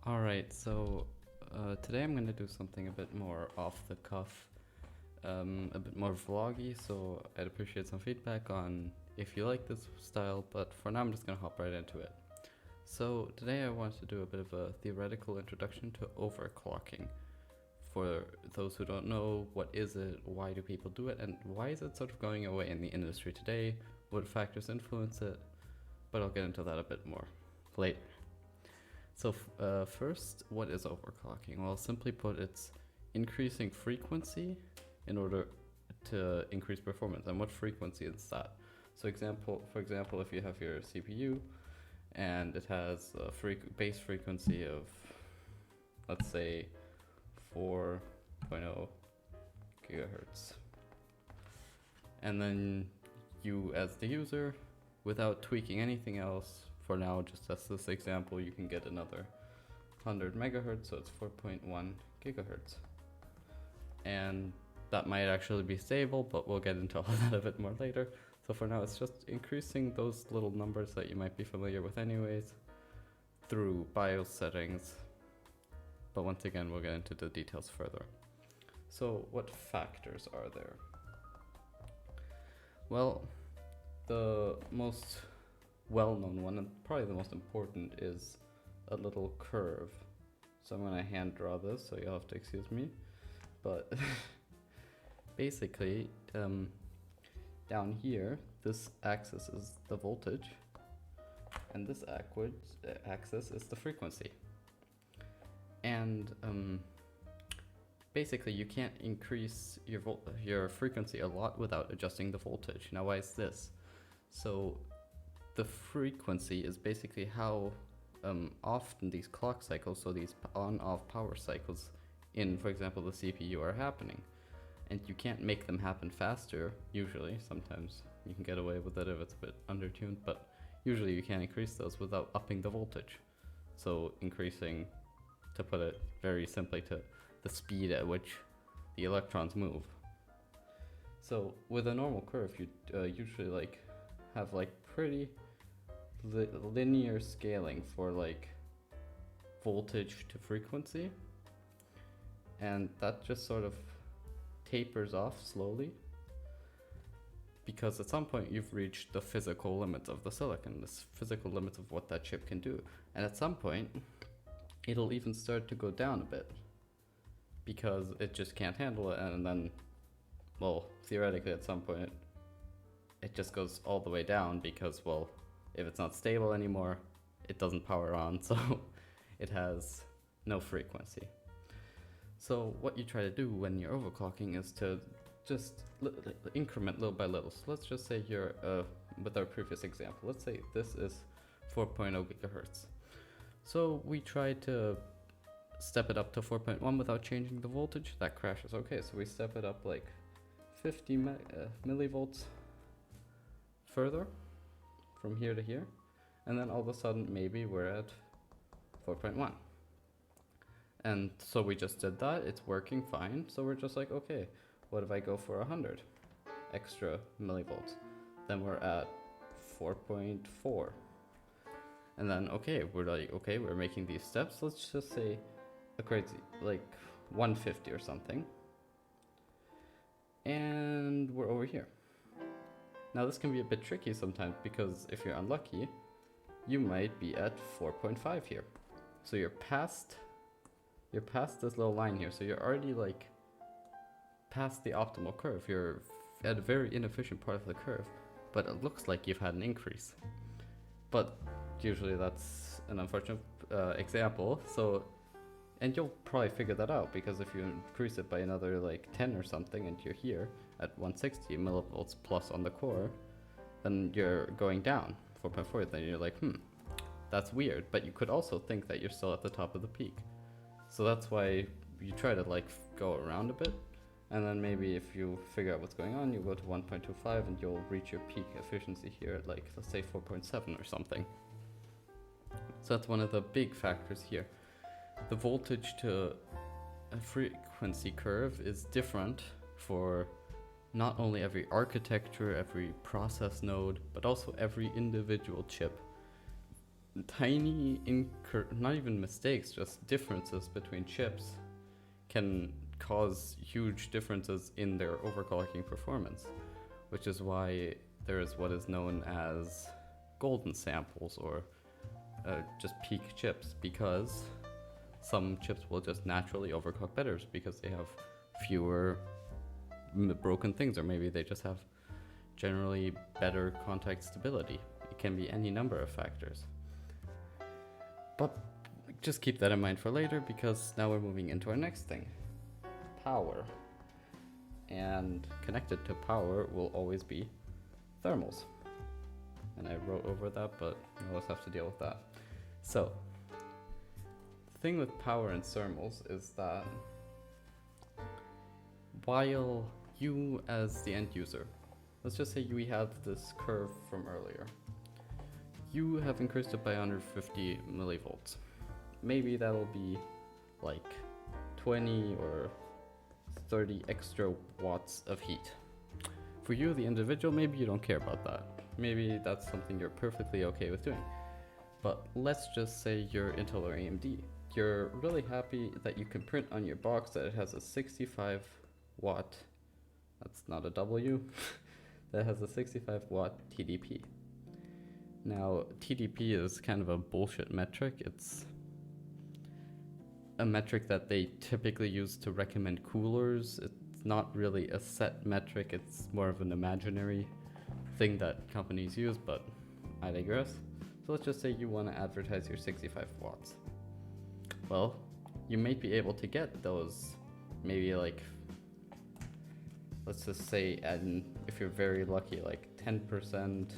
Alright, so today I'm going to do something a bit more off the cuff, a bit more vloggy, so I'd appreciate some feedback on if you like this style, but for now I'm just going to hop right into it. So today I want to do a bit of a theoretical introduction to overclocking. For those who don't know, what is it, why do people do it, and why is it sort of going away in the industry today, what factors influence it, but I'll get into that a bit more later. So first, what is overclocking? Well, simply put, it's increasing frequency in order to increase performance. And what frequency is that? So for example, if you have your CPU and it has a base frequency of, let's say, 4.0 gigahertz. And then you, as the user, without tweaking anything else, for now, just as this example, you can get another 100 megahertz, so it's 4.1 gigahertz. And that might actually be stable, but we'll get into all that a bit more later. So for now, it's just increasing those little numbers that you might be familiar with anyways through BIOS settings. But once again, we'll get into the details further. So what factors are there? Well, the most well-known one, and probably the most important, is a little curve. So I'm going to hand draw this, so you'll have to excuse me. But basically, down here, this axis is the voltage, and this axis is the frequency. And basically, you can't increase your frequency a lot without adjusting the voltage. Now, why is this? So the frequency is basically how often these clock cycles, so these on-off power cycles in, for example, the CPU are happening. And you can't make them happen faster, usually. Sometimes you can get away with it if it's a bit undertuned, but usually you can't increase those without upping the voltage. So increasing, to put it very simply, to the speed at which the electrons move. So with a normal curve, you usually have pretty linear scaling for voltage to frequency, and that just sort of tapers off slowly because at some point you've reached the physical limits of the silicon, the physical limits of what that chip can do, and at some point it'll even start to go down a bit because it just can't handle it, and then, well, theoretically at some point it just goes all the way down because, well, if it's not stable anymore, it doesn't power on, so it has no frequency. So what you try to do when you're overclocking is to just increment little by little. So let's just say here, with our previous example, let's say this is 4.0 gigahertz. So we try to step it up to 4.1 without changing the voltage. That crashes. Okay, so we step it up 50 millivolts further from here to here, and then all of a sudden maybe we're at 4.1. And so we just did that, it's working fine, so we're just okay, what if I go for 100 extra millivolts? Then we're at 4.4. And then we're making these steps, let's just say a crazy 150 or something, and we're over here. Now this can be a bit tricky sometimes because if you're unlucky, you might be at 4.5 here. So you're past this little line here. So you're already past the optimal curve. You're at a very inefficient part of the curve, but it looks like you've had an increase. But usually that's an unfortunate example. So, and you'll probably figure that out because if you increase it by another 10 or something and you're here at 160 millivolts plus on the core, then you're going down 4.4, then you're that's weird, but you could also think that you're still at the top of the peak. So that's why you try to go around a bit, and then maybe if you figure out what's going on, you go to 1.25 and you'll reach your peak efficiency here at let's say 4.7 or something. So that's one of the big factors here. The voltage to a frequency curve is different for not only every architecture, every process node, but also every individual chip. tiny, not even mistakes, just differences between chips can cause huge differences in their overclocking performance, which is why there is what is known as golden samples or just peak chips, because some chips will just naturally overclock better because they have fewer broken things, or maybe they just have generally better contact stability. It can be any number of factors. But just keep that in mind for later, because now we're moving into our next thing, power. And connected to power will always be thermals. And I wrote over that, but you always have to deal with that. So, the thing with power and thermals is that while you as the end user, let's just say we have this curve from earlier. You have increased it by 150 millivolts. Maybe that'll be like 20 or 30 extra watts of heat. For you, the individual, maybe you don't care about that. Maybe that's something you're perfectly okay with doing. But let's just say you're Intel or AMD. You're really happy that you can print on your box that it has a 65 watt, that's not a W, that has a 65 watt TDP. Now, TDP is kind of a bullshit metric. It's a metric that they typically use to recommend coolers. It's not really a set metric, it's more of an imaginary thing that companies use, but I digress. So let's just say you want to advertise your 65 watts. Well, you might be able to get those maybe like, let's just say, and if you're very lucky, like 10%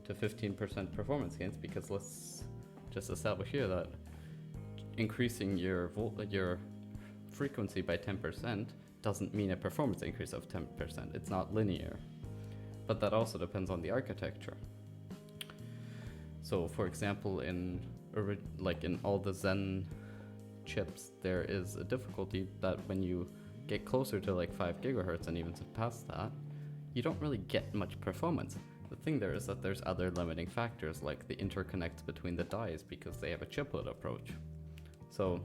to 15% performance gains, because let's just establish here that increasing your frequency by 10% doesn't mean a performance increase of 10%. It's not linear. But that also depends on the architecture. So for example, in all the Zen chips, there is a difficulty that when you get closer to like 5 gigahertz and even past that, you don't really get much performance. The thing there is that there's other limiting factors like the interconnects between the dies, because they have a chiplet approach. So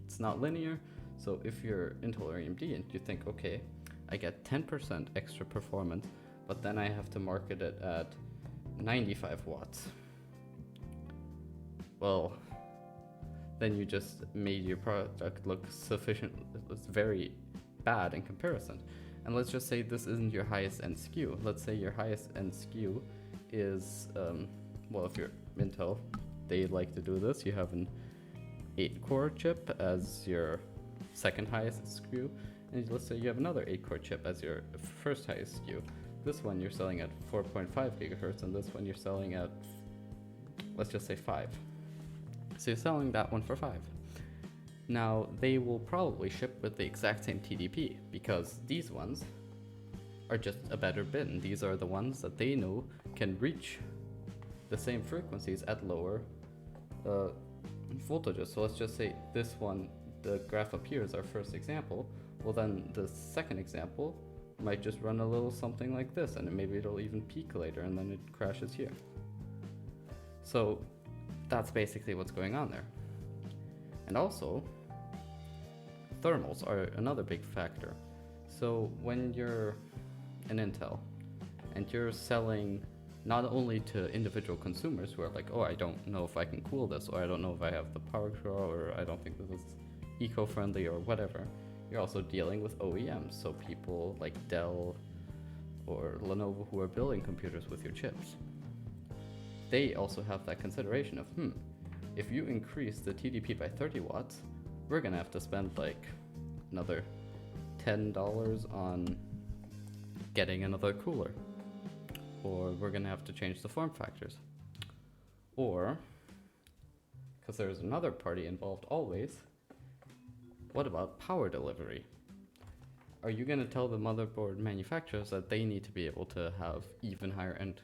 it's not linear. So if you're Intel or AMD and you think, okay, I get 10% extra performance, but then I have to market it at 95 watts. Well, then you just made your product look very bad in comparison. And let's just say this isn't your highest end SKU. Let's say your highest end SKU is, if you're Intel, they like to do this. You have an 8-core chip as your second highest SKU, and let's say you have another 8-core chip as your first highest SKU. This one you're selling at 4.5 gigahertz, and this one you're selling at, let's just say 5. So you're selling that one for 5. Now, they will probably ship with the exact same TDP, because these ones are just a better bin. These are the ones that they know can reach the same frequencies at lower voltages. So let's just say this one, the graph up here is our first example. Well, then the second example might just run a little something like this, and maybe it'll even peak later, and then it crashes here. So that's basically what's going on there. And also, thermals are another big factor. So when you're an Intel and you're selling not only to individual consumers who are like, oh, I don't know if I can cool this, or I don't know if I have the power draw, or I don't think this is eco-friendly, or whatever, you're also dealing with OEMs, so people like Dell or Lenovo who are building computers with your chips. They also have that consideration of, if you increase the TDP by 30 watts, we're gonna have to spend like another $10 on getting another cooler. Or we're gonna have to change the form factors. Or, because there's another party involved always, what about power delivery? Are you gonna tell the motherboard manufacturers that they need to be able to have even higher end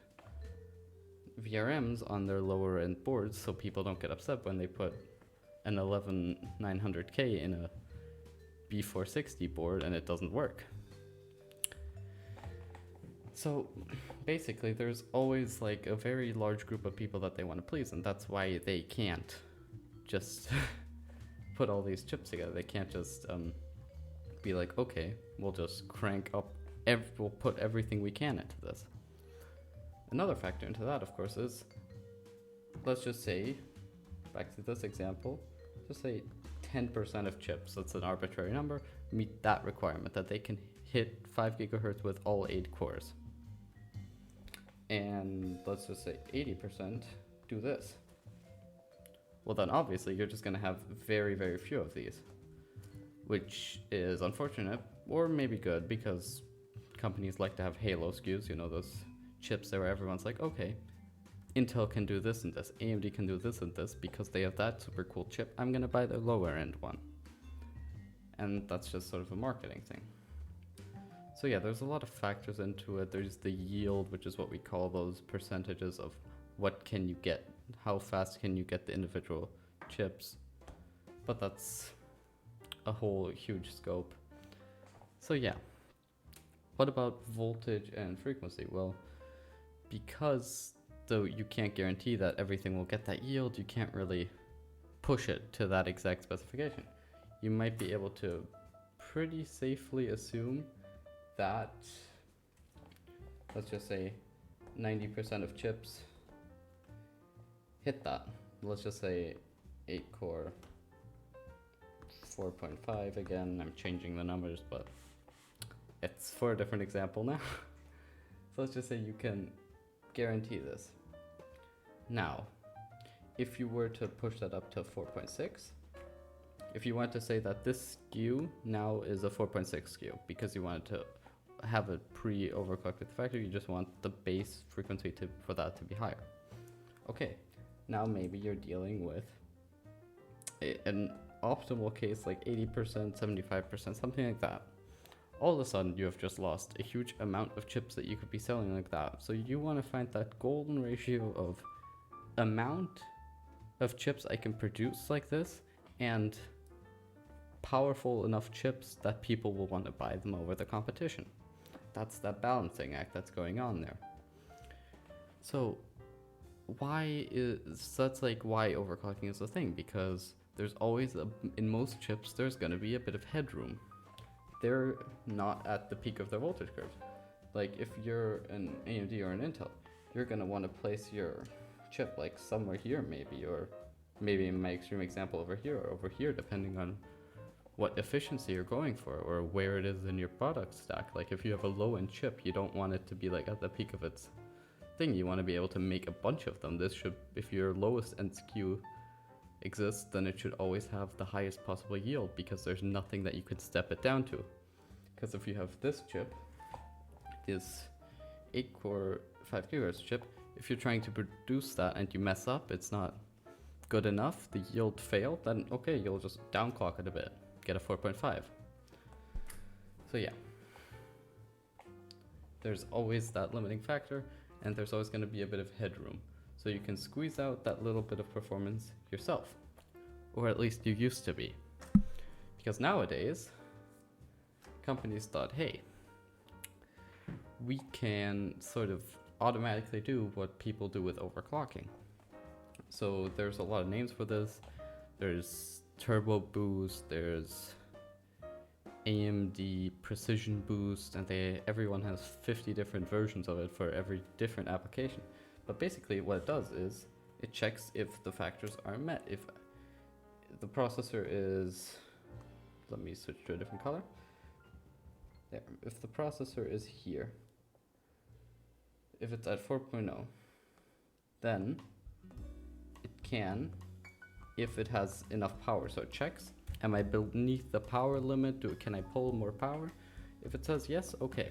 VRMs on their lower end boards so people don't get upset when they put an 11900K in a B460 board and it doesn't work? So basically there's always like a very large group of people that they want to please, and that's why they can't just put all these chips together. They can't just be like, okay, we'll just crank up, we'll put everything we can into this. Another factor into that, of course, is, let's just say, back to this example, just say 10% of chips, that's an arbitrary number, meet that requirement, that they can hit 5 gigahertz with all 8 cores. And let's just say 80% do this. Well, then obviously you're just going to have very, very few of these, which is unfortunate, or maybe good, because companies like to have Halo SKUs, you know, those chips there where everyone's like, okay, Intel can do this and this, AMD can do this and this, because they have that super cool chip, I'm going to buy the lower end one. And that's just sort of a marketing thing. So yeah, there's a lot of factors into it. There's the yield, which is what we call those percentages of what can you get, how fast can you get the individual chips. But that's a whole huge scope. So yeah, what about voltage and frequency? Well, because though you can't guarantee that everything will get that yield, you can't really push it to that exact specification. You might be able to pretty safely assume that, let's just say 90% of chips hit that. Let's just say 8 core, 4.5, again, I'm changing the numbers, but it's for a different example now. So let's just say you can guarantee this. Now, if you were to push that up to 4.6, if you want to say that this SKU now is a 4.6 SKU because you wanted to have a pre-overclocked with the factory, you just want the base frequency for that to be higher. Okay, now maybe you're dealing with an optimal case like 80%, 75%, something like that. All of a sudden you have just lost a huge amount of chips that you could be selling like that. So you want to find that golden ratio of amount of chips I can produce like this and powerful enough chips that people will want to buy them over the competition. That's that balancing act that's going on there. So that's like why overclocking is a thing, because there's always in most chips there's going to be a bit of headroom. They're not at the peak of their voltage curve. Like if you're an AMD or an Intel, you're going to want to place your chip like somewhere here maybe, or maybe in my extreme example over here or over here, depending on what efficiency you're going for or where it is in your product stack. Like if you have a low-end chip, you don't want it to be like at the peak of its thing. You want to be able to make a bunch of them. This should, if your lowest end SKU exists, then it should always have the highest possible yield, because there's nothing that you could step it down to. Because if you have this chip, this 8-core 5 gigahertz chip, if you're trying to produce that and you mess up, it's not good enough, the yield failed, then okay, you'll just downclock it a bit, get a 4.5. So yeah, there's always that limiting factor, and there's always going to be a bit of headroom. So you can squeeze out that little bit of performance yourself, or at least you used to be. Because nowadays, companies thought, hey, we can sort of automatically do what people do with overclocking. So there's a lot of names for this. There's Turbo Boost, there's AMD Precision Boost, and everyone has 50 different versions of it for every different application. But basically what it does is it checks if the factors are met. If the processor is, let me switch to a different color. There, if the processor is here, if it's at 4.0, then it can, if it has enough power. So it checks, am I beneath the power limit? Can I pull more power? If it says yes, okay,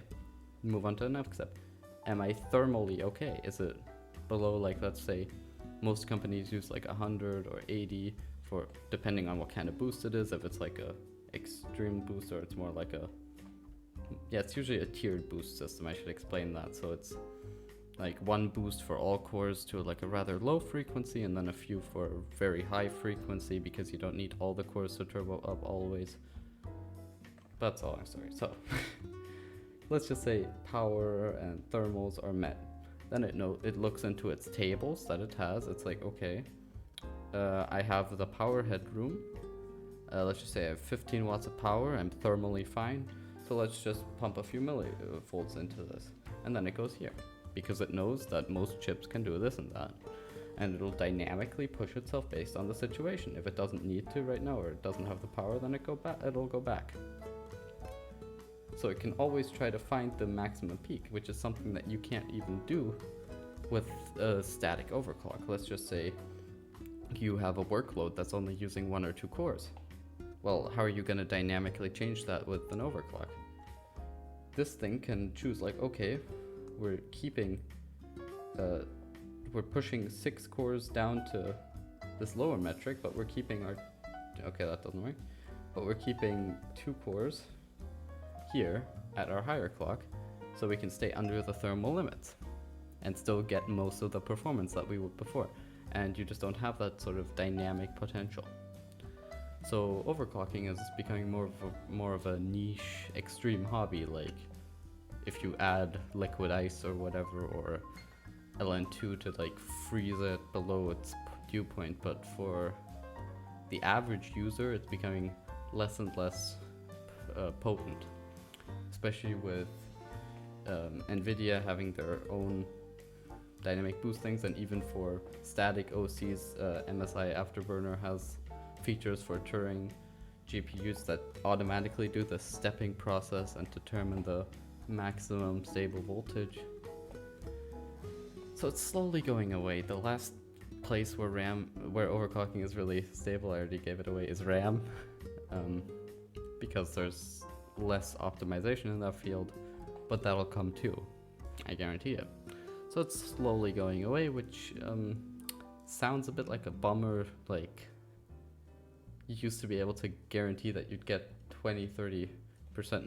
move on to the next step. Am I thermally okay? Is it below, like, let's say most companies use like 100 or 80 for, depending on what kind of boost it is. If it's like a extreme boost, or it's more like a, yeah, it's usually a tiered boost system, I should explain that. So it's like one boost for all cores to like a rather low frequency, and then a few for very high frequency, because you don't need all the cores to turbo up always. That's all I'm sorry. So let's just say power and thermals are met. Then it looks into its tables that it has. It's like, okay, I have the power headroom. Let's just say I have 15 watts of power. I'm thermally fine. So let's just pump a few millivolts into this. And then it goes here. Because it knows that most chips can do this and that. And it'll dynamically push itself based on the situation. If it doesn't need to right now, or it doesn't have the power, then it'll go back. So it can always try to find the maximum peak, which is something that you can't even do with a static overclock. Let's just say you have a workload that's only using 1 or 2 cores. Well, how are you going to dynamically change that with an overclock? This thing can choose like, okay, we're pushing 6 cores down to this lower metric, but we're keeping okay, that doesn't work. But we're keeping 2 cores here at our higher clock, so we can stay under the thermal limits and still get most of the performance that we would before. And you just don't have that sort of dynamic potential. So overclocking is becoming more of a niche, extreme hobby. Like if you add liquid ice or whatever, or LN2 to like freeze it below its dew point. But for the average user, it's becoming less and less potent, especially with NVIDIA having their own dynamic boost things, and even for static OCs, MSI Afterburner has features for Turing GPUs that automatically do the stepping process and determine the maximum stable voltage. So it's slowly going away. The last place where overclocking is really stable, I already gave it away, is RAM, because there's less optimization in that field, but that'll come too, I guarantee it. So it's slowly going away, which sounds a bit like a bummer. Like, you used to be able to guarantee that you'd get 20-30%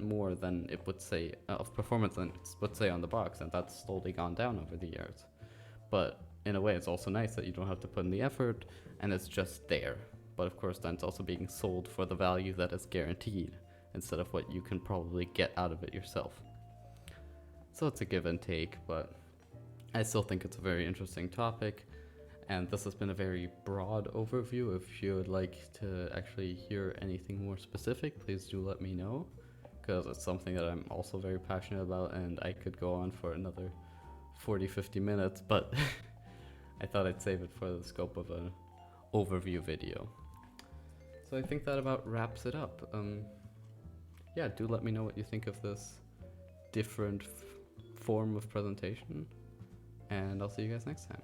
more than it would say of performance than it would say on the box, and that's slowly gone down over the years. But in a way, it's also nice that you don't have to put in the effort, and it's just there. But of course, then it's also being sold for the value that is guaranteed, instead of what you can probably get out of it yourself. So it's a give and take, but I still think it's a very interesting topic, and this has been a very broad overview. If you would like to actually hear anything more specific, please do let me know, because it's something that I'm also very passionate about, and I could go on for another 40-50 minutes, but I thought I'd save it for the scope of an overview video. So I think that about wraps it up. Yeah, do let me know what you think of this different form of presentation, and I'll see you guys next time.